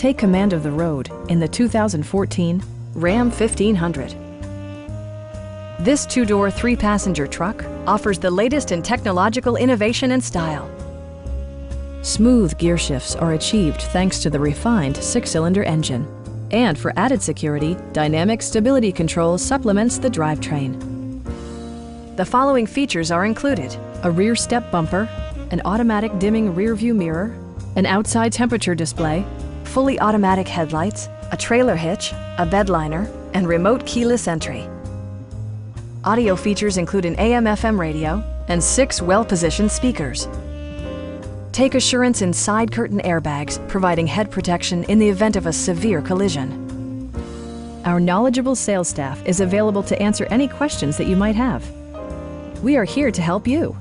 Take command of the road in the 2014 Ram 1500. This two-door, three-passenger truck offers the latest in technological innovation and style. Smooth gear shifts are achieved thanks to the refined six-cylinder engine. And for added security, Dynamic Stability Control supplements the drivetrain. The following features are included: a rear step bumper, an automatic dimming rear-view mirror, an outside temperature display, fully automatic headlights, a trailer hitch, a bed liner, and remote keyless entry. Audio features include an AM/FM radio and 6 well-positioned speakers. Take assurance in side curtain airbags, providing head protection in the event of a severe collision. Our knowledgeable sales staff is available to answer any questions that you might have. We are here to help you.